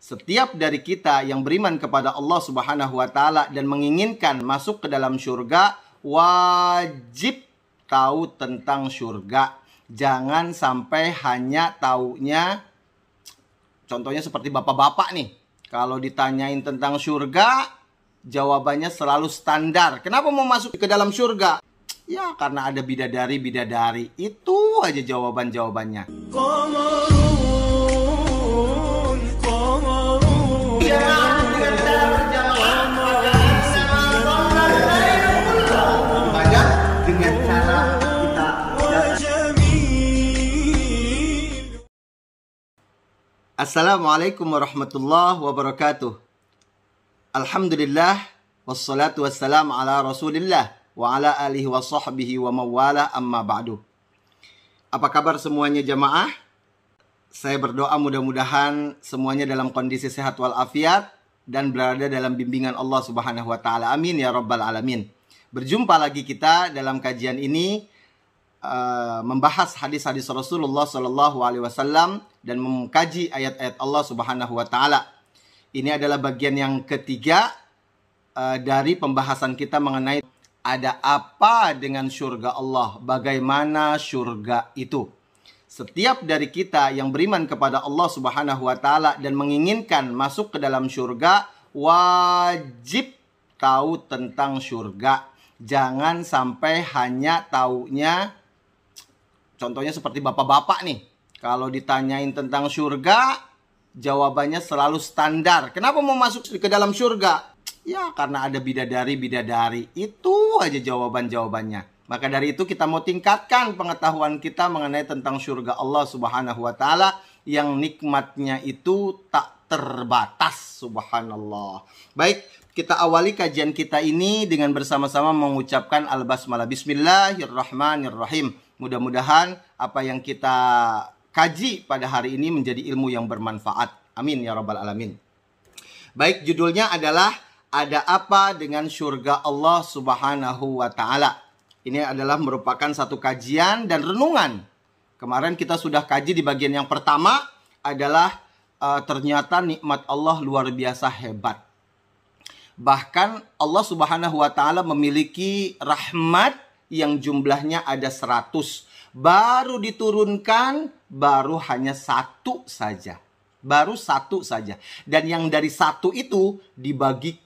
Setiap dari kita yang beriman kepada Allah Subhanahu wa Ta'ala dan menginginkan masuk ke dalam surga, wajib tahu tentang surga. Jangan sampai hanya taunya, contohnya seperti bapak-bapak nih, kalau ditanyain tentang surga, jawabannya selalu standar. Kenapa mau masuk ke dalam surga? Ya karena ada bidadari-bidadari. Itu aja jawaban-jawabannya. Assalamualaikum warahmatullahi wabarakatuh. Alhamdulillah, wassalatu wassalamu ala rasulillah wa ala alihi wa sahbihi wa mawala, amma ba'du. Apa kabar semuanya jamaah? Saya berdoa mudah-mudahan semuanya dalam kondisi sehat walafiat dan berada dalam bimbingan Allah Subhanahu wa Ta'ala. Amin ya rabbal alamin. Berjumpa lagi kita dalam kajian ini, membahas hadis-hadis Rasulullah Sallallahu Alaihi Wasallam dan mengkaji ayat-ayat Allah Subhanahu Wa Taala. Ini adalah bagian yang ketiga dari pembahasan kita mengenai ada apa dengan surga Allah, bagaimana surga itu. Setiap dari kita yang beriman kepada Allah Subhanahu Wa Taala dan menginginkan masuk ke dalam surga, wajib tahu tentang surga. Jangan sampai hanya taunya, contohnya seperti bapak-bapak nih, kalau ditanyain tentang surga, jawabannya selalu standar. Kenapa mau masuk ke dalam surga? Ya karena ada bidadari-bidadari. Itu aja jawaban-jawabannya. Maka dari itu kita mau tingkatkan pengetahuan kita mengenai tentang surga Allah Subhanahu wa Ta'ala yang nikmatnya itu tak terbatas. Subhanallah. Baik, kita awali kajian kita ini dengan bersama-sama mengucapkan al-basmalah. Bismillahirrahmanirrahim. Mudah-mudahan apa yang kita kaji pada hari ini menjadi ilmu yang bermanfaat. Amin ya rabbal alamin. Baik, judulnya adalah ada apa dengan surga Allah Subhanahu wa Ta'ala. Ini adalah merupakan satu kajian dan renungan. Kemarin kita sudah kaji di bagian yang pertama adalah ternyata nikmat Allah luar biasa hebat. Bahkan Allah Subhanahu wa Ta'ala memiliki rahmat yang jumlahnya ada 100. Baru diturunkan, baru hanya 1 saja. Baru 1 saja. Dan yang dari 1 itu dibagikan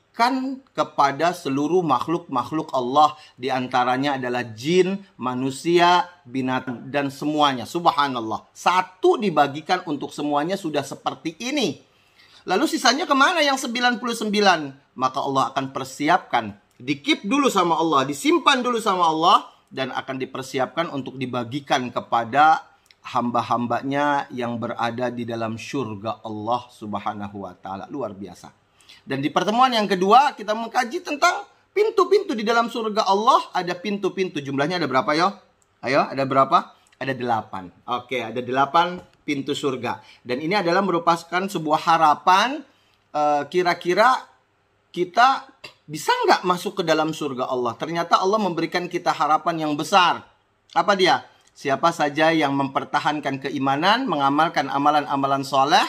kepada seluruh makhluk-makhluk Allah. Di antaranya adalah jin, manusia, binatang, dan semuanya. Subhanallah. 1 dibagikan untuk semuanya sudah seperti ini. Lalu sisanya kemana yang 99? Maka Allah akan persiapkan. Dikip dulu sama Allah, disimpan dulu sama Allah, dan akan dipersiapkan untuk dibagikan kepada hamba-hambanya yang berada di dalam surga Allah Subhanahu wa Ta'ala. Luar biasa. Dan di pertemuan yang kedua kita mengkaji tentang pintu-pintu di dalam surga Allah. Ada pintu-pintu, jumlahnya ada berapa ya? Ayo, ada berapa? Ada 8. Oke, ada 8 pintu surga. Dan ini adalah merupakan sebuah harapan, kira-kira kita bisa nggak masuk ke dalam surga Allah? Ternyata Allah memberikan kita harapan yang besar. Apa dia? Siapa saja yang mempertahankan keimanan, mengamalkan amalan-amalan soleh,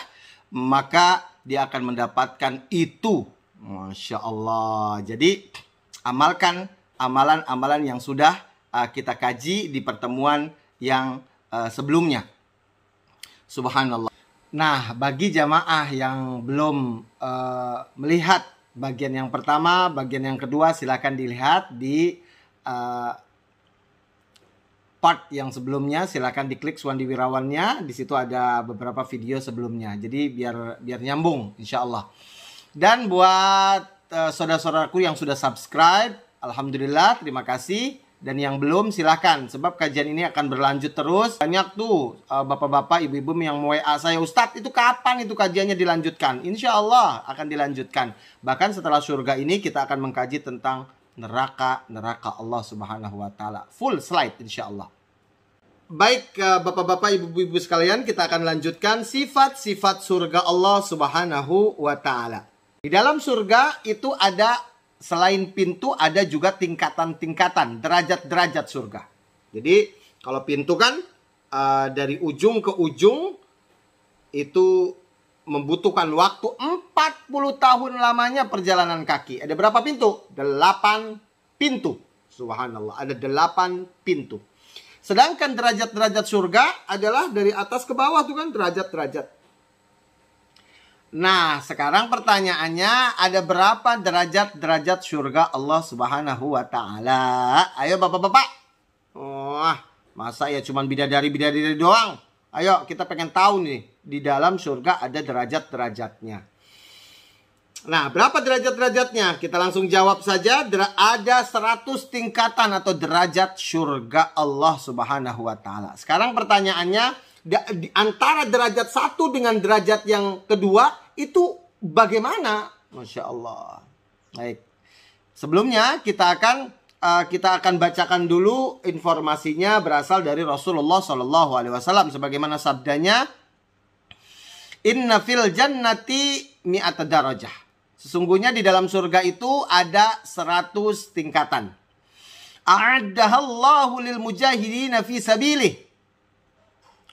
maka dia akan mendapatkan itu. Masya Allah. Jadi amalkan amalan-amalan yang sudah kita kaji di pertemuan yang sebelumnya. Subhanallah. Nah, bagi jamaah yang belum melihat bagian yang pertama, bagian yang kedua, silakan dilihat di part yang sebelumnya. Silakan diklik Suwandi Wirawannya. Di situ ada beberapa video sebelumnya. Jadi biar nyambung, insya Allah. Dan buat saudara-saudaraku yang sudah subscribe, alhamdulillah, terima kasih. Dan yang belum silahkan, sebab kajian ini akan berlanjut terus. Banyak tuh bapak-bapak, ibu-ibu yang mau WA saya, Ustadz itu kapan itu kajiannya dilanjutkan? Insya Allah akan dilanjutkan. Bahkan setelah surga ini kita akan mengkaji tentang neraka Allah Subhanahu wa Ta'ala. Full slide insya Allah. Baik bapak-bapak, ibu-ibu sekalian, kita akan lanjutkan sifat-sifat surga Allah Subhanahu wa Ta'ala. Di dalam surga itu ada, selain pintu, ada juga tingkatan-tingkatan, derajat-derajat surga. Jadi kalau pintu kan dari ujung ke ujung itu membutuhkan waktu 40 tahun lamanya perjalanan kaki. Ada berapa pintu? 8 pintu. Subhanallah, ada 8 pintu. Sedangkan derajat-derajat surga adalah dari atas ke bawah tuh kan derajat-derajat. Nah, sekarang pertanyaannya, ada berapa derajat-derajat surga Allah Subhanahu wa taala? Ayo Bapak-bapak. Wah, masa ya cuman bidadari-bidadari doang? Ayo, kita pengen tahu nih, di dalam surga ada derajat-derajatnya. Nah, berapa derajat-derajatnya? Kita langsung jawab saja. Ada 100 tingkatan atau derajat surga Allah Subhanahu wa taala. Sekarang pertanyaannya, antara derajat satu dengan derajat yang kedua itu bagaimana? Masya Allah. Baik. Sebelumnya kita akan bacakan dulu informasinya berasal dari Rasulullah SAW. Sebagaimana sabdanya, Inna fil jannati mi'ata darajah. Sesungguhnya di dalam surga itu ada 100 tingkatan. A'addahallahu lil mujahidina fi sabilih.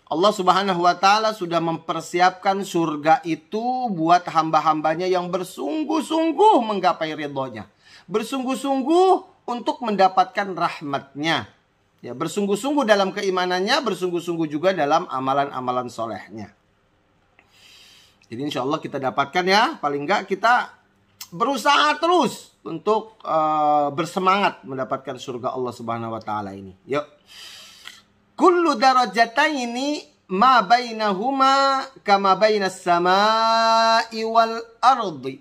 Allah Subhanahu wa taala sudah mempersiapkan surga itu buat hamba-hambanya yang bersungguh-sungguh menggapai ridhonya. Bersungguh-sungguh untuk mendapatkan rahmatnya. Ya, bersungguh-sungguh dalam keimanannya, bersungguh-sungguh juga dalam amalan-amalan solehnya. Jadi insya Allah kita dapatkan ya. Paling enggak kita berusaha terus untuk bersemangat mendapatkan surga Allah Subhanahu wa taala ini. Yuk. Kullu darajataini ma bainahuma kama bainas samai wal ardi.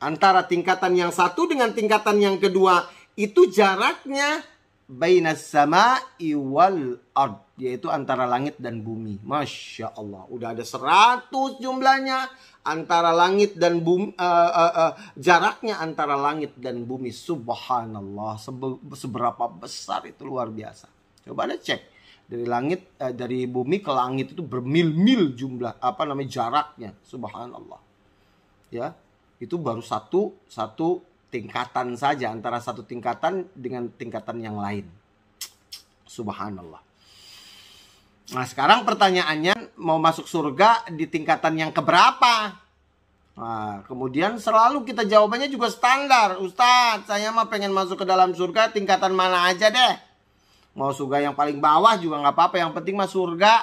Antara tingkatan yang satu dengan tingkatan yang kedua itu jaraknya bainas samai wal ard, yaitu antara langit dan bumi. Masya Allah, udah ada 100 jumlahnya antara langit dan bumi, jaraknya antara langit dan bumi. Subhanallah, seberapa besar itu, luar biasa. Coba ada cek dari langit, dari bumi ke langit itu bermil-mil jumlah jaraknya. Subhanallah. Ya, itu baru satu tingkatan saja, antara satu tingkatan dengan tingkatan yang lain. Subhanallah. Nah, sekarang pertanyaannya, mau masuk surga di tingkatan yang keberapa? Nah, kemudian selalu kita jawabannya juga standar. Ustadz, saya mah pengen masuk ke dalam surga tingkatan mana aja deh. Mau surga yang paling bawah juga nggak apa-apa, yang penting mah surga.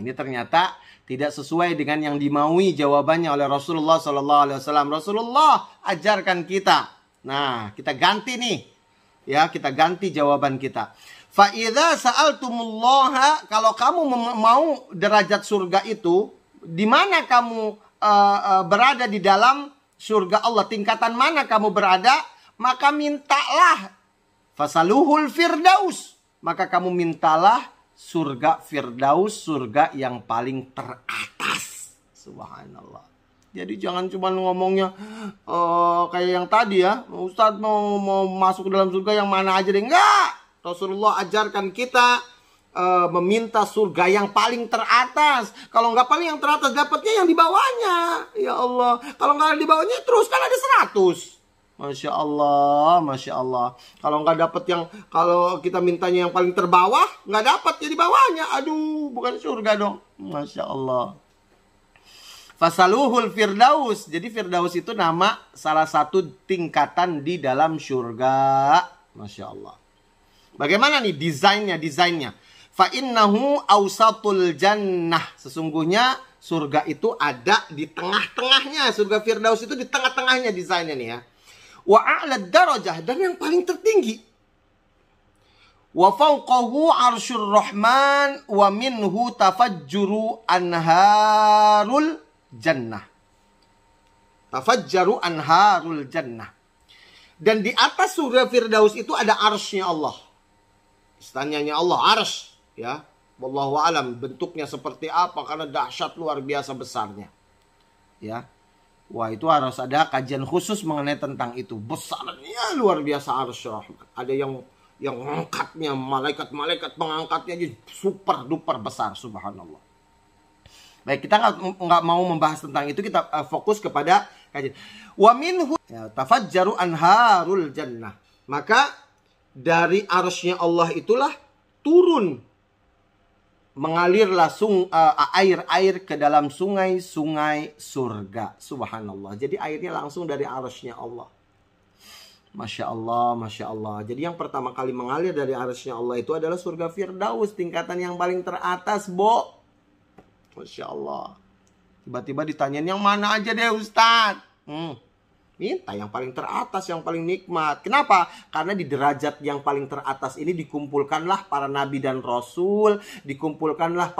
Ini ternyata tidak sesuai dengan yang dimaui jawabannya oleh Rasulullah SAW. Rasulullah ajarkan kita. Nah, kita ganti nih. Ya, kita ganti jawaban kita. Fa idza sa'altumullaha, kalau kamu mau derajat surga itu, di mana kamu berada di dalam surga Allah, tingkatan mana kamu berada, maka mintalah fasaluhul firdaus, maka kamu mintalah surga firdaus, surga yang paling teratas. Subhanallah. Jadi jangan cuma ngomongnya kayak yang tadi ya, Ustadz mau masuk ke dalam surga yang mana aja deh. Enggak. Rasulullah ajarkan kita meminta surga yang paling teratas. Kalau nggak paling yang teratas, dapatnya yang di bawahnya. Ya Allah. Kalau nggak di bawahnya terus kan ada 100. Masya Allah, Masya Allah. Kalau nggak dapat kalau kita mintanya yang paling terbawah, nggak dapat ya di bawahnya. Aduh, bukan surga dong. Masya Allah. Fasaluhul firdaus. Jadi firdaus itu nama salah satu tingkatan di dalam surga. Masya Allah. Bagaimana nih desainnya? Fa innahu awsatul jannah. Sesungguhnya surga itu ada di tengah-tengahnya. Surga firdaus itu di tengah-tengahnya desainnya nih ya. Wa a'la darajah, dan yang paling tertinggi. Wa fawqahu arsyur rahman wa minhu tafajjuru anharul jannah. Tafajjaru anharul jannah. Dan di atas surga firdaus itu ada arsy-nya Allah. Istananya Allah, arsy, ya. Wallahu alam bentuknya seperti apa, karena dahsyat luar biasa besarnya. Ya. Wah, itu harus ada kajian khusus mengenai tentang itu. Besarnya luar biasa arsy rahman. Ada yang mengangkatnya, malaikat-malaikat pengangkatnya jadi super duper besar. Subhanallah. Baik, kita nggak mau membahas tentang itu. Kita fokus kepada kajian. Wa minhu tafajjaru anharul jannah. Maka dari arsy-nya Allah itulah turun mengalirlah air-air ke dalam sungai-sungai surga. Subhanallah. Jadi airnya langsung dari arasy-Nya Allah. Masya Allah, Masya Allah. Jadi yang pertama kali mengalir dari arasy-Nya Allah itu adalah surga Firdaus, tingkatan yang paling teratas, Bo. Masya Allah. Tiba-tiba ditanyain, yang mana aja deh Ustadz? Minta yang paling teratas, yang paling nikmat. Kenapa? Karena di derajat yang paling teratas ini dikumpulkanlah para nabi dan rasul, dikumpulkanlah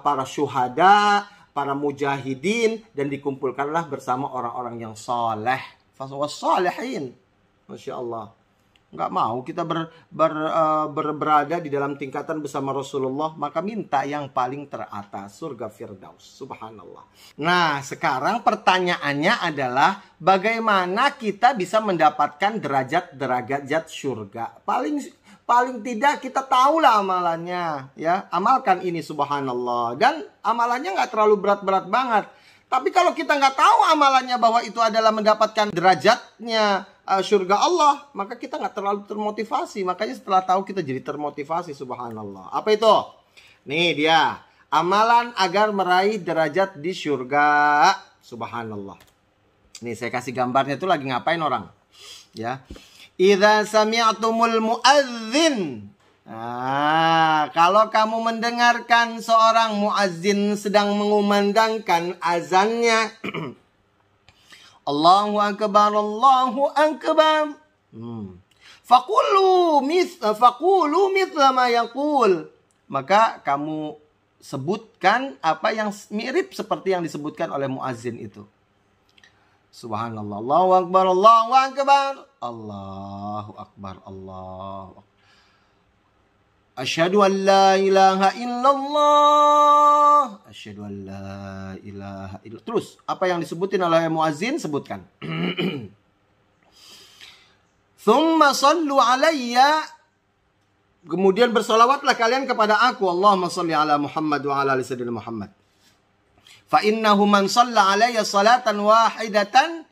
para syuhada, para mujahidin, dan dikumpulkanlah bersama orang-orang yang saleh. Wassalihin. Masya Allah. Nggak mau kita berada di dalam tingkatan bersama Rasulullah, maka minta yang paling teratas, surga Firdaus. Subhanallah. Nah, sekarang pertanyaannya adalah bagaimana kita bisa mendapatkan derajat surga? Paling tidak kita tahulah amalannya, ya. Amalkan ini, subhanallah. Dan amalannya nggak terlalu berat-berat banget. Tapi kalau kita nggak tahu amalannya bahwa itu adalah mendapatkan derajatnya surga Allah, maka kita nggak terlalu termotivasi. Makanya setelah tahu kita jadi termotivasi, subhanallah. Apa itu? Nih dia, amalan agar meraih derajat di surga, subhanallah. Nih saya kasih gambarnya tuh lagi ngapain orang, ya. Idza sami'tumul muadzin. Nah, kalau kamu mendengarkan seorang muazzin sedang mengumandangkan azannya, Allahu Akbar, Allahu Akbar. Faqulu mithla ma yaqul. Maka kamu sebutkan apa yang mirip seperti yang disebutkan oleh muazzin itu. Subhanallah. Allahu Akbar, Allahu Akbar. Allahu Akbar, Allahu Akbar. Asyhadu an la ilaha illallah. Asyhadu an la ilaha illallah. Terus, apa yang disebutin oleh muazzin, sebutkan. Thumma sallu alayya. Kemudian bersolawatlah kalian kepada aku. Allahumma salli ala Muhammad wa ala ali sayyidina Muhammad. Fa innahu man shalla alayya salatan wahidatan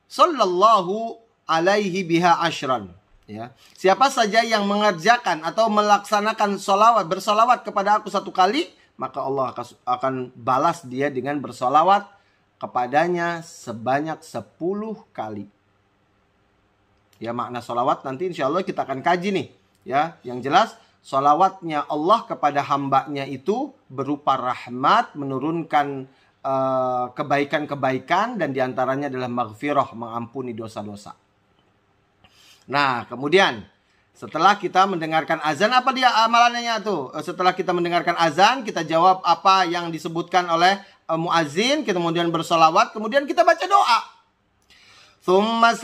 sallallahu alaihi biha asyran. Ya. Siapa saja yang mengerjakan atau melaksanakan bersolawat kepada aku satu kali, maka Allah akan balas dia dengan bersolawat kepadanya sebanyak 10 kali. Ya, makna solawat nanti insya Allah kita akan kaji nih. Ya, yang jelas solawatnya Allah kepada hambanya itu berupa rahmat, menurunkan kebaikan-kebaikan, dan diantaranya adalah maghfirah, mengampuni dosa-dosa. Nah, kemudian setelah kita mendengarkan azan, apa dia amalannya tuh? Setelah kita mendengarkan azan, kita jawab apa yang disebutkan oleh muazzin, kita kemudian bersolawat, kemudian kita baca doa. Thumma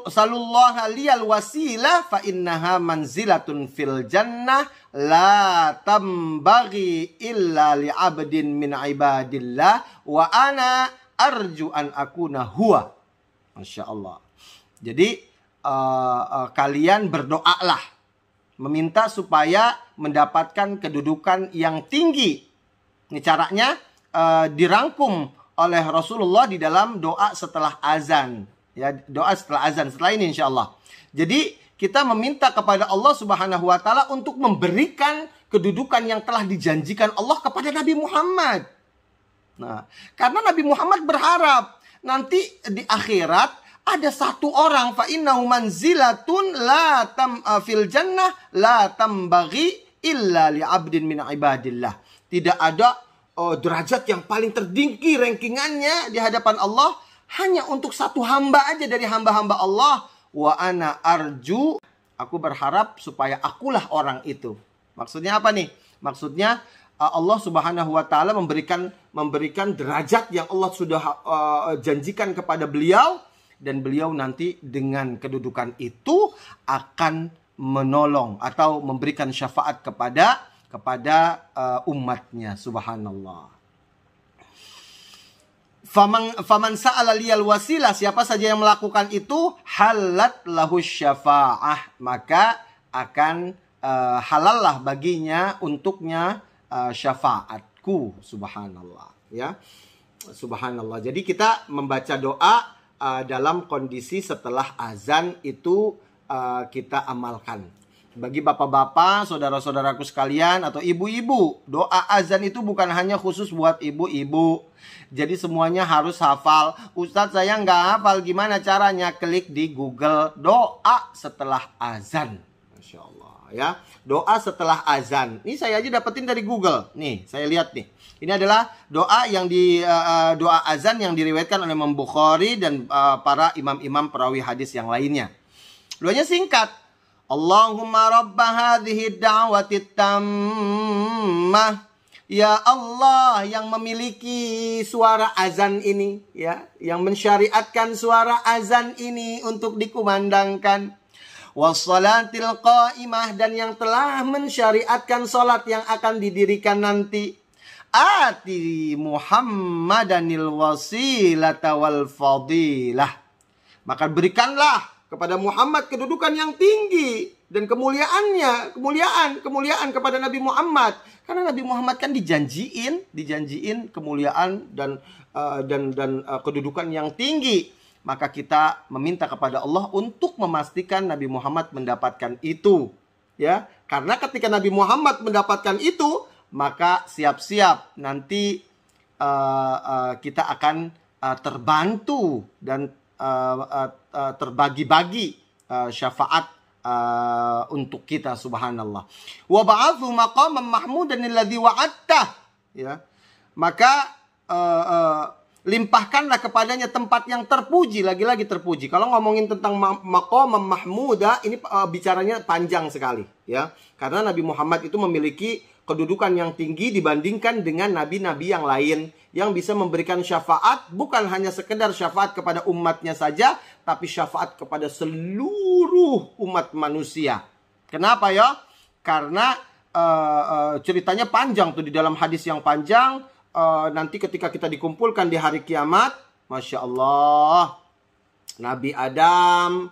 salullaha liyal wasilah fa innaha manzilatun fil jannah la tambaghi illa li abdin min ibadillah wa ana arju an akuna huwa. Masya Allah. Jadi kalian berdoalah, meminta supaya mendapatkan kedudukan yang tinggi. Ini caranya dirangkum oleh Rasulullah di dalam doa setelah azan. Ya, doa setelah azan, setelah ini insya Allah. Jadi kita meminta kepada Allah Subhanahu wa Ta'ala untuk memberikan kedudukan yang telah dijanjikan Allah kepada Nabi Muhammad. Nah, karena Nabi Muhammad berharap nanti di akhirat ada satu orang, fa innahu manzilatun la fil jannah la tambaghi illa li abdin min ibadillah. Tidak ada derajat yang paling tertinggi rankingannya di hadapan Allah hanya untuk satu hamba aja dari hamba-hamba Allah. Wa ana arju, aku berharap supaya akulah orang itu. Maksudnya apa nih? Maksudnya Allah Subhanahu wa Ta'ala memberikan derajat yang Allah sudah janjikan kepada beliau. Dan beliau nanti dengan kedudukan itu akan menolong atau memberikan syafaat kepada umatnya. Subhanallah. Faman sa'ala liyal wasilah, siapa saja yang melakukan itu, halat lahu syafa'ah, maka akan halallah baginya untuknya syafaatku. Subhanallah, ya. Subhanallah. Jadi kita membaca doa dalam kondisi setelah azan itu kita amalkan. Bagi bapak-bapak, saudara-saudaraku sekalian, atau ibu-ibu, doa azan itu bukan hanya khusus buat ibu-ibu. Jadi semuanya harus hafal. Ustadz, saya nggak hafal, gimana caranya? Klik di Google, doa setelah azan. Masya Allah ya, doa setelah azan. Ini saya aja dapetin dari Google. Nih, saya lihat nih. Ini adalah doa yang doa azan yang diriwayatkan oleh Imam Bukhari dan para imam-imam perawi hadis yang lainnya. Doanya singkat. Allahumma rabba hadhihi da'wati tammah. Ya Allah yang memiliki suara azan ini, ya, yang mensyariatkan suara azan ini untuk dikumandangkan. Wassalatil qa'imah, dan yang telah mensyariatkan salat yang akan didirikan nanti. Ati Muhammadanil wasilata wal fadilah. Maka berikanlah kepada Muhammad kedudukan yang tinggi dan kemuliaan kepada Nabi Muhammad, karena Nabi Muhammad kan dijanjiin kemuliaan dan kedudukan yang tinggi. Maka kita meminta kepada Allah untuk memastikan Nabi Muhammad mendapatkan itu, ya. Karena ketika Nabi Muhammad mendapatkan itu, maka siap-siap nanti kita akan terbantu dan terbagi-bagi syafaat untuk kita, subhanallah. Wa ba'athu maqaman mahmudan alladhi wa'adta, ya. Maka limpahkanlah kepadanya tempat yang terpuji, lagi-lagi terpuji. Kalau ngomongin tentang maqaman mahmuda, ini bicaranya panjang sekali, ya. Karena Nabi Muhammad itu memiliki kedudukan yang tinggi dibandingkan dengan nabi-nabi yang lain, yang bisa memberikan syafaat, bukan hanya sekedar syafaat kepada umatnya saja, tapi syafaat kepada seluruh umat manusia. Kenapa ya? Karena ceritanya panjang tuh, di dalam hadis yang panjang. Nanti ketika kita dikumpulkan di hari kiamat, Masya Allah, Nabi Adam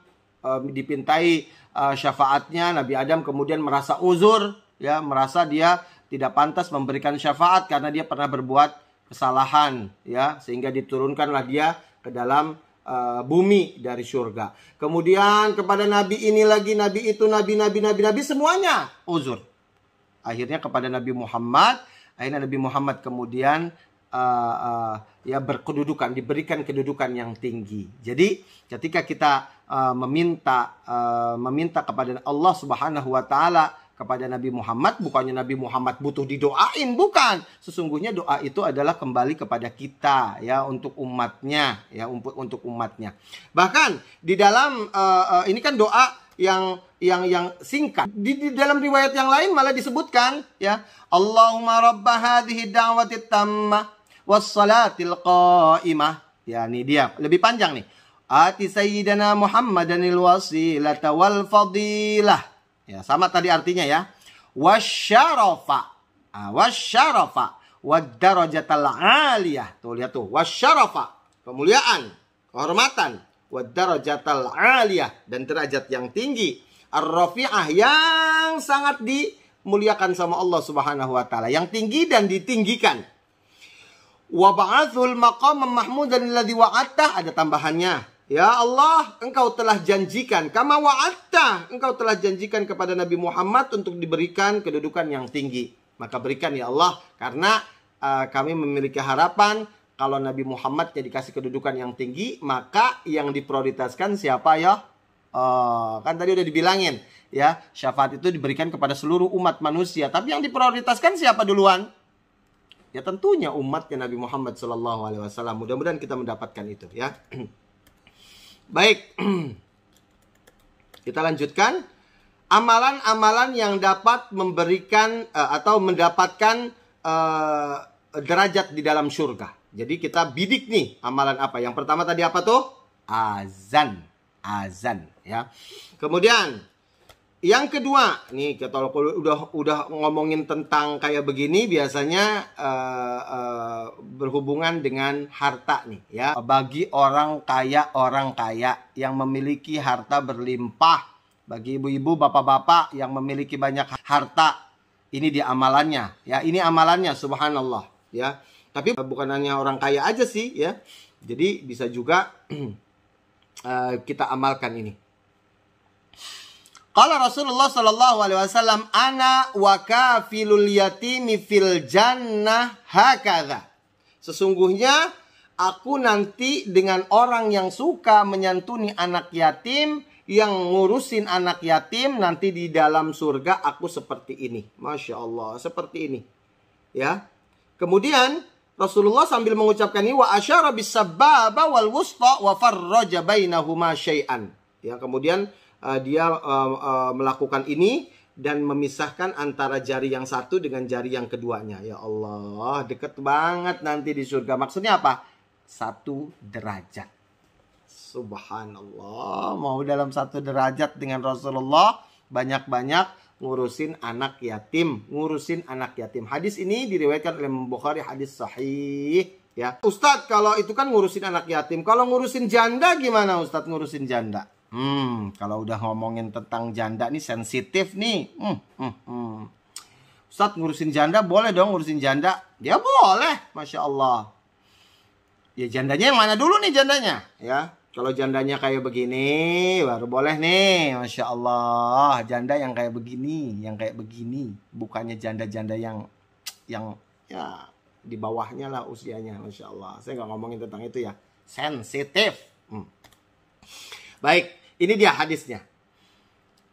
dipintai syafaatnya. Nabi Adam kemudian merasa uzur, ya, merasa dia tidak pantas memberikan syafaat karena dia pernah berbuat kesalahan, ya, sehingga diturunkanlah dia ke dalam bumi dari surga. Kemudian kepada nabi ini lagi, nabi itu, nabi semuanya uzur. Akhirnya kepada Nabi Muhammad, Nabi Muhammad kemudian ya berkedudukan, diberikan kedudukan yang tinggi. Jadi ketika kita meminta kepada Allah Subhanahu wa taala, kepada Nabi Muhammad, bukannya Nabi Muhammad butuh didoain, bukan. Sesungguhnya doa itu adalah kembali kepada kita, ya, untuk umatnya, ya, untuk umatnya. Bahkan di dalam ini kan doa yang singkat. Di dalam riwayat yang lain malah disebutkan, ya, Allahumma rabba hadhihi da'wati tammah wassalatil qa'imah. Ya, ini dia lebih panjang nih. Ati sayyidina Muhammadanil wasilata wal fadilah. Ya, sama tadi artinya, ya. Wasyarafa. Wasyarafa. Waddarajatal aliyah. Tuh, lihat tuh. Wasyarafa. Kemuliaan. Kehormatan. Waddarajatal aliyah. Dan derajat yang tinggi. Ar-rafi'ah. Yang sangat dimuliakan sama Allah Subhanahu wa ta'ala. Yang tinggi dan ditinggikan. Wa ba'athul maqam mahmudan alladhi wa'atta. Ada tambahannya. Ya Allah, engkau telah janjikan, kama wa'atta, engkau telah janjikan kepada Nabi Muhammad untuk diberikan kedudukan yang tinggi. Maka berikan ya Allah, karena kami memiliki harapan kalau Nabi Muhammad dikasih kedudukan yang tinggi, maka yang diprioritaskan siapa ya? Kan tadi udah dibilangin, ya, syafaat itu diberikan kepada seluruh umat manusia. Tapi yang diprioritaskan siapa duluan? Ya tentunya umatnya Nabi Muhammad SAW. Mudah-mudahan kita mendapatkan itu, ya. Baik, kita lanjutkan. Amalan-amalan yang dapat memberikan atau mendapatkan derajat di dalam surga. Jadi kita bidik nih, amalan apa? Yang pertama tadi apa tuh? Azan, ya. Kemudian yang kedua, nih kalau udah ngomongin tentang kayak begini, biasanya berhubungan dengan harta nih, ya. Bagi orang kaya yang memiliki harta berlimpah, bagi ibu-ibu, bapak-bapak yang memiliki banyak harta, ini dia amalannya, ya. Ini amalannya, subhanallah, ya. Tapi bukan hanya orang kaya aja sih, ya. Jadi bisa juga kita amalkan ini. Qala Rasulullah sallallahu alaihi wasallam, ana wa kafilul yatimi fil jannah hakadha. Sesungguhnya aku nanti dengan orang yang suka menyantuni anak yatim, yang ngurusin anak yatim, nanti di dalam surga aku seperti ini. Masya Allah, seperti ini. Ya. Kemudian Rasulullah sambil mengucapkan ini, wa asyara bis sababa wal wusta wa farraja bainahuma syai'an. Ya, kemudian dia melakukan ini dan memisahkan antara jari yang satu dengan jari yang keduanya. Ya Allah, deket banget nanti di surga. Maksudnya apa? 1 derajat. Subhanallah, mau dalam 1 derajat dengan Rasulullah, banyak-banyak ngurusin anak yatim, ngurusin anak yatim. Hadis ini diriwayatkan oleh Imam Bukhari, hadis sahih. Ya, Ustadz, kalau itu kan ngurusin anak yatim. Kalau ngurusin janda gimana Ustadz ngurusin janda? Kalau udah ngomongin tentang janda nih sensitif nih. Ustadz, ngurusin janda boleh dong ngurusin janda? Ya boleh, Masya Allah. Ya jandanya yang mana dulu nih jandanya? Ya, kalau jandanya kayak begini baru boleh nih, Masya Allah. Janda yang kayak begini, bukannya janda-janda yang ya di bawahnya lah usianya, Masya Allah. Saya nggak ngomongin tentang itu ya, sensitif. Baik, ini dia hadisnya.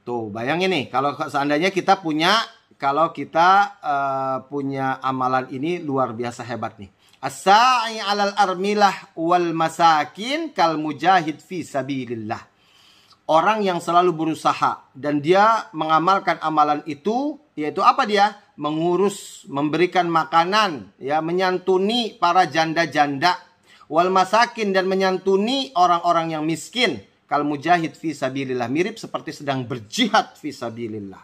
Tuh, bayangin nih, kalau seandainya kita punya amalan ini luar biasa hebat nih. As-sa'i 'alal armilah wal masakin kal mujahid fi sabilillah. Orang yang selalu berusaha dan dia mengamalkan amalan itu, yaitu apa dia? Mengurus, memberikan makanan, ya, menyantuni para janda-janda, wal masakin, dan menyantuni orang-orang yang miskin. Kal mujahid fi sabilillah, mirip seperti sedang berjihad fi sabilillah.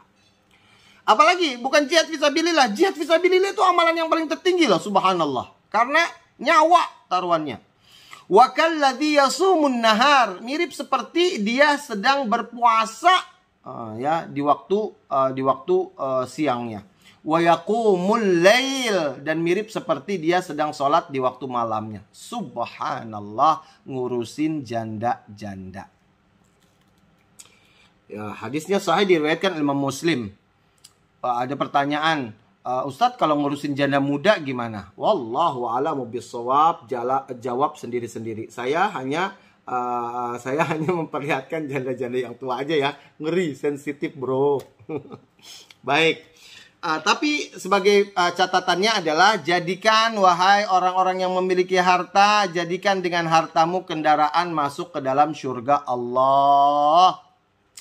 Apalagi bukan jihad fi sabilillah. Jihad fi sabilillah itu amalan yang paling tertinggi loh, subhanallah. Karena nyawa taruhannya. Wa kalladzi yasumun nahar, mirip seperti dia sedang berpuasa ya di waktu siangnya. Wa yaqumul lail, dan mirip seperti dia sedang sholat di waktu malamnya. Subhanallah, ngurusin janda-janda. Ya, hadisnya sahih diriwayatkan Imam Muslim. Ada pertanyaan, Ustadz, kalau ngurusin janda muda gimana? Wallahu a'lamu bissawab, jawab sendiri-sendiri. Saya hanya memperlihatkan janda-janda yang tua aja ya. Ngeri, sensitif bro. Baik. Tapi sebagai catatannya adalah, jadikan wahai orang-orang yang memiliki harta, jadikan dengan hartamu kendaraan masuk ke dalam surga Allah.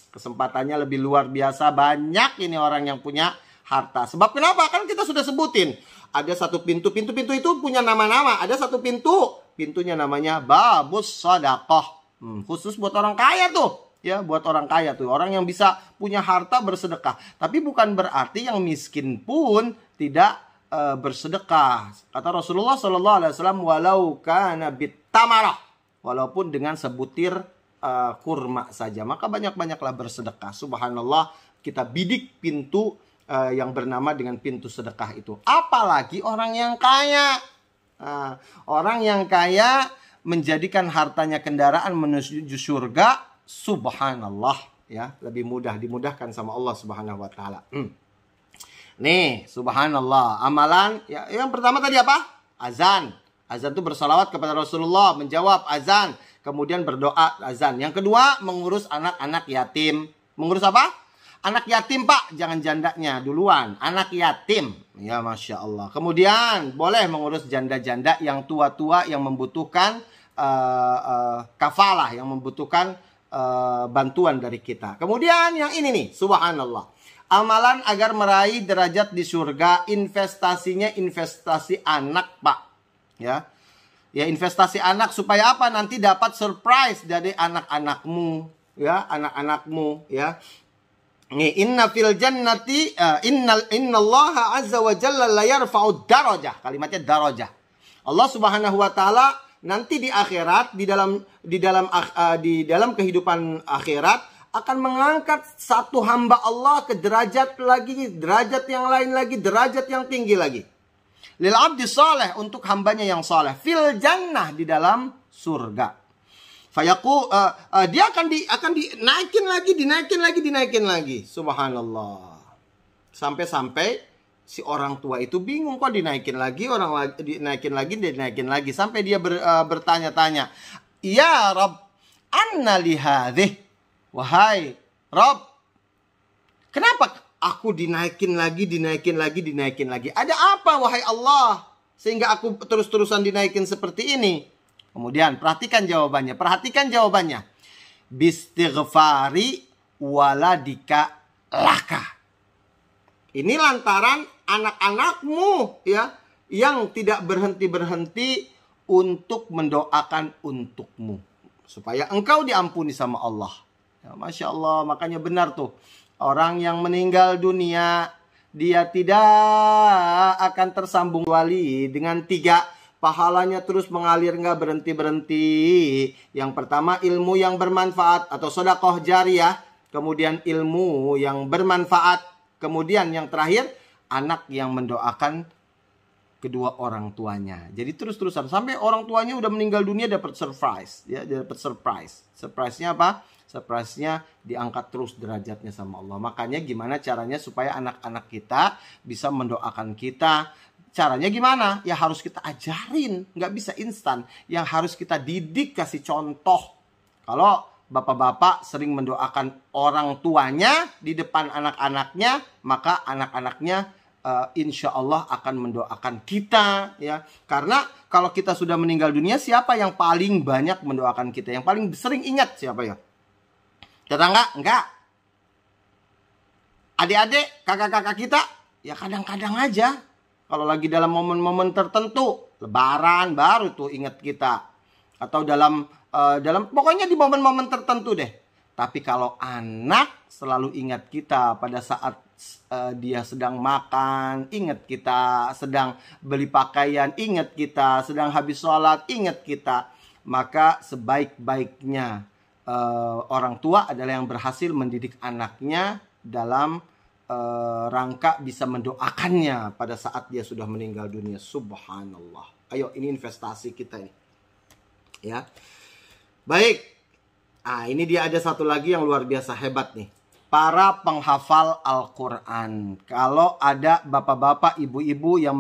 Kesempatannya lebih luar biasa, banyak ini orang yang punya harta. Sebab kenapa? Kan kita sudah sebutin. Ada satu pintu itu punya nama-nama. Ada satu pintunya namanya Babus Shadaqah. Khusus buat orang kaya tuh. Ya, buat orang kaya tuh. Orang yang bisa punya harta bersedekah. Tapi bukan berarti yang miskin pun tidak bersedekah. Kata Rasulullah SAW, walau kana bitamarah, walaupun dengan sebutir kurma saja, maka banyak-banyaklah bersedekah. Subhanallah, kita bidik pintu yang bernama dengan pintu sedekah itu. Apalagi orang yang kaya. Orang yang kaya menjadikan hartanya kendaraan menuju surga. Subhanallah, ya, lebih mudah, dimudahkan sama Allah Subhanahu wa taala. Nih, subhanallah, amalan ya, yang pertama tadi apa? Azan. Azan itu bersalawat kepada Rasulullah, menjawab azan, kemudian berdoa azan. Yang kedua, mengurus anak-anak yatim. Mengurus apa? Anak yatim, Pak, jangan jandanya duluan. Anak yatim. Ya, Masya Allah. Kemudian boleh mengurus janda-janda yang tua-tua, yang membutuhkan kafalah, yang membutuhkan bantuan dari kita. Kemudian yang ini nih, subhanallah. Amalan agar meraih derajat di surga, investasinya investasi anak, Pak. Ya, investasi anak supaya apa? Nanti dapat surprise dari anak-anakmu, ya, anak-anakmu, ya. Inna fil jannati innallaha azza wa jalla la yarfa'u darajah. Kalimatnya darajah. Allah Subhanahu wa taala nanti di akhirat, di dalam kehidupan akhirat akan mengangkat satu hamba Allah ke derajat lagi, derajat yang lain lagi, derajat yang tinggi lagi. Lil abdi saleh, untuk hambanya yang saleh, fil jannah, di dalam surga. Dia akan dinaikin lagi. Subhanallah. Sampai si orang tua itu bingung, kok dinaikin lagi, dinaikin lagi sampai dia bertanya-tanya, "Ya Rabb, anna li hadhih?" Wahai Rabb, kenapa aku dinaikin lagi? Ada apa wahai Allah sehingga aku terus-terusan dinaikin seperti ini? Kemudian perhatikan jawabannya. Bistighfari waladika laka. Ini lantaran anak-anakmu ya yang tidak berhenti untuk mendoakan untukmu supaya engkau diampuni sama Allah. Ya, Masya Allah, makanya benar tuh. Orang yang meninggal dunia, dia tidak akan tersambung wali dengan 3. Pahalanya terus mengalir, nggak berhenti-berhenti. Yang pertama, ilmu yang bermanfaat atau sedekah jariyah. Kemudian ilmu yang bermanfaat. Kemudian yang terakhir, anak yang mendoakan kedua orang tuanya. Jadi terus-terusan sampai orang tuanya udah meninggal dunia dapat surprise. Ya, dapat surprise. Surprise-nya apa? Surprise-nya diangkat terus derajatnya sama Allah. Makanya gimana caranya supaya anak-anak kita bisa mendoakan kita? Caranya gimana? Ya harus kita ajarin. Nggak bisa instan. Yang harus kita didik, kasih contoh. Kalau bapak-bapak sering mendoakan orang tuanya di depan anak-anaknya, maka anak-anaknya insya Allah akan mendoakan kita. Ya, karena kalau kita sudah meninggal dunia, siapa yang paling banyak mendoakan kita? Yang paling sering ingat siapa ya? Tetangga? Enggak. Adik-adik, kakak-kakak kita? Ya kadang-kadang aja. Kalau lagi dalam momen-momen tertentu, lebaran baru tuh ingat kita. Atau dalam pokoknya di momen-momen tertentu deh. Tapi kalau anak selalu ingat kita pada saat dia sedang makan, ingat kita, sedang beli pakaian, ingat kita, sedang habis sholat, ingat kita. Maka sebaik-baiknya orang tua adalah yang berhasil mendidik anaknya dalam rangka bisa mendoakannya pada saat dia sudah meninggal dunia. Subhanallah. Ayo, ini investasi kita ini. Ya. Baik. Ini dia ada satu lagi yang luar biasa hebat nih. Para penghafal Al-Quran. Kalau ada bapak-bapak, ibu-ibu yang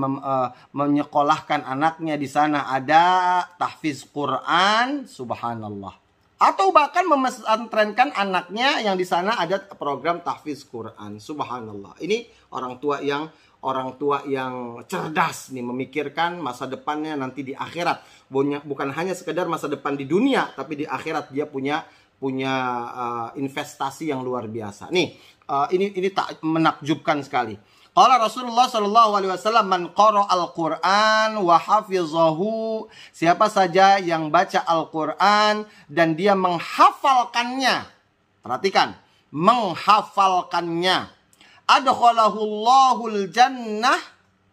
menyekolahkan anaknya di sana, ada tahfiz Quran, subhanallah. Atau bahkan memesantrenkan anaknya yang di sana ada program tahfiz Quran. Subhanallah. Ini orang tua yang cerdas nih, memikirkan masa depannya nanti di akhirat. Bukan hanya sekedar masa depan di dunia, tapi di akhirat dia punya investasi yang luar biasa. Nih, ini tak menakjubkan sekali. Qala Rasulullah sallallahu alaihi wasallam, man qara al-Qur'an wa hafizahu, siapa saja yang baca Al-Qur'an dan dia menghafalkannya. Perhatikan, menghafalkannya. Adkhalahu Allahul jannah,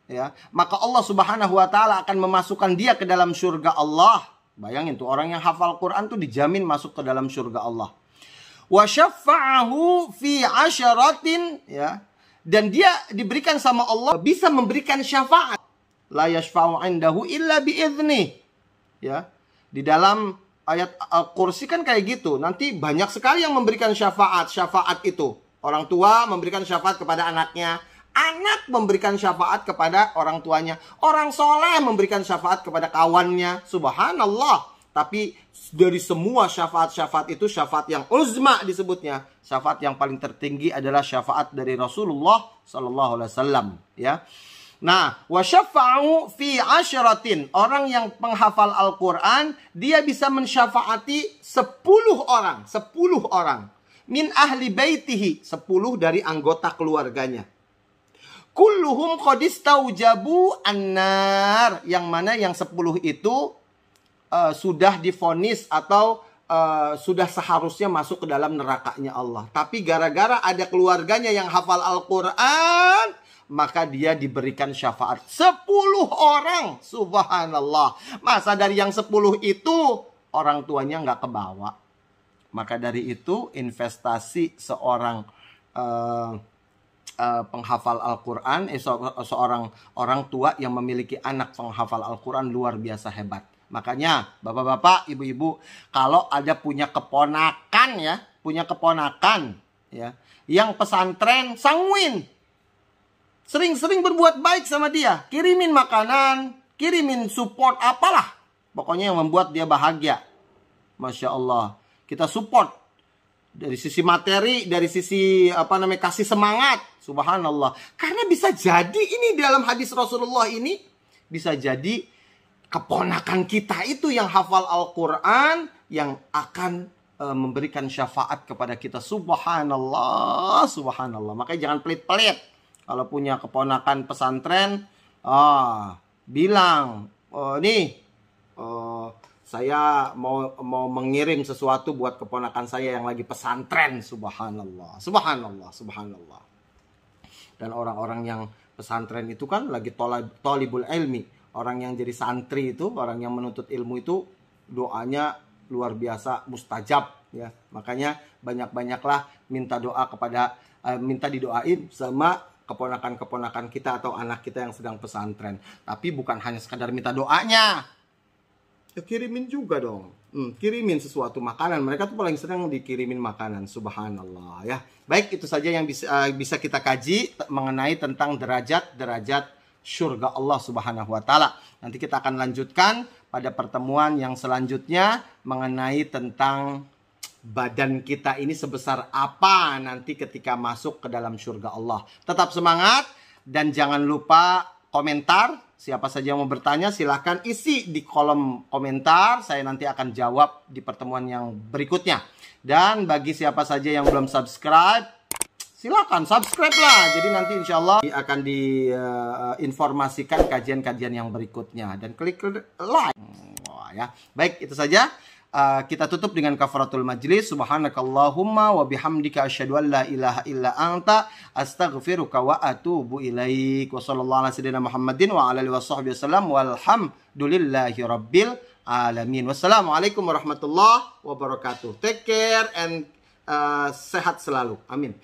ya, maka Allah Subhanahu wa taala akan memasukkan dia ke dalam surga Allah. Bayangin tuh, orang yang hafal Quran tuh dijamin masuk ke dalam surga Allah. Wa syafa'ahu fi asyaratin, ya. Dan dia diberikan sama Allah bisa memberikan syafaat. La yashfa'u 'indahu illa bi'idznih. Ya. Di dalam ayat Al-Kursi kan kayak gitu. Nanti banyak sekali yang memberikan syafaat. Syafaat itu orang tua memberikan syafaat kepada anaknya, anak memberikan syafaat kepada orang tuanya, orang soleh memberikan syafaat kepada kawannya. Subhanallah. Tapi dari semua syafaat-syafaat itu, syafaat yang uzma disebutnya, syafaat yang paling tertinggi adalah syafaat dari Rasulullah sallallahu alaihi wasallam, ya. Nah, wa syafa'u fi asyaratin, orang yang penghafal Al-Qur'an, dia bisa mensyafaati 10 orang, 10 orang. Min ahli baitihi, 10 dari anggota keluarganya. Kulluhum qad istaujabu annar, yang mana yang 10 itu sudah divonis atau sudah seharusnya masuk ke dalam nerakanya Allah. Tapi gara-gara ada keluarganya yang hafal Al-Quran, maka dia diberikan syafaat 10 orang. Subhanallah. Masa dari yang 10 itu orang tuanya nggak kebawa. Maka dari itu investasi seorang penghafal Al-Quran, seorang orang tua yang memiliki anak penghafal Al-Quran luar biasa hebat. Makanya bapak-bapak, ibu-ibu, kalau ada punya keponakan ya, yang pesantren, sanguin. Sering-sering berbuat baik sama dia. Kirimin makanan, kirimin support, apalah. Pokoknya yang membuat dia bahagia. Masya Allah. Kita support. Dari sisi materi, dari sisi kasih semangat. Subhanallah. Karena bisa jadi ini dalam hadis Rasulullah ini, bisa jadi keponakan kita itu yang hafal Al-Quran, yang akan memberikan syafaat kepada kita. Subhanallah, subhanallah. Makanya jangan pelit-pelit. Kalau punya keponakan pesantren, bilang, saya mau mengirim sesuatu buat keponakan saya yang lagi pesantren. Subhanallah, subhanallah, subhanallah. Dan orang-orang yang pesantren itu kan lagi tolibul ilmi. Orang yang jadi santri itu, orang yang menuntut ilmu itu, doanya luar biasa mustajab ya. Makanya banyak-banyaklah minta doa minta didoain sama keponakan-keponakan kita atau anak kita yang sedang pesantren. Tapi bukan hanya sekadar minta doanya. Ya, kirimin juga dong. Kirimin sesuatu makanan. Mereka tuh paling senang dikirimin makanan. Subhanallah ya. Baik, itu saja yang bisa kita kaji mengenai tentang derajat-derajat surga Allah Subhanahu wa taala. Nanti kita akan lanjutkan pada pertemuan yang selanjutnya mengenai tentang badan kita ini sebesar apa nanti ketika masuk ke dalam surga Allah. Tetap semangat dan jangan lupa komentar. Siapa saja yang mau bertanya silahkan isi di kolom komentar. Saya nanti akan jawab di pertemuan yang berikutnya. Dan bagi siapa saja yang belum subscribe, silakan subscribe lah. Jadi nanti insya Allah akan diinformasikan kajian-kajian yang berikutnya. Dan klik like. Ya. Baik, itu saja. Kita tutup dengan kafaratul majlis. Subhanakallahumma wa bihamdika asyhadu an la ilaha illa anta astaghfiruka wa atubu ilaik. Wa sallallahu ala sayyidina Muhammadin wa ala alihi washabbihi wasallam walhamdulillahi rabbil alamin. Wassalamualaikum warahmatullahi wabarakatuh. Take care and sehat selalu. Amin.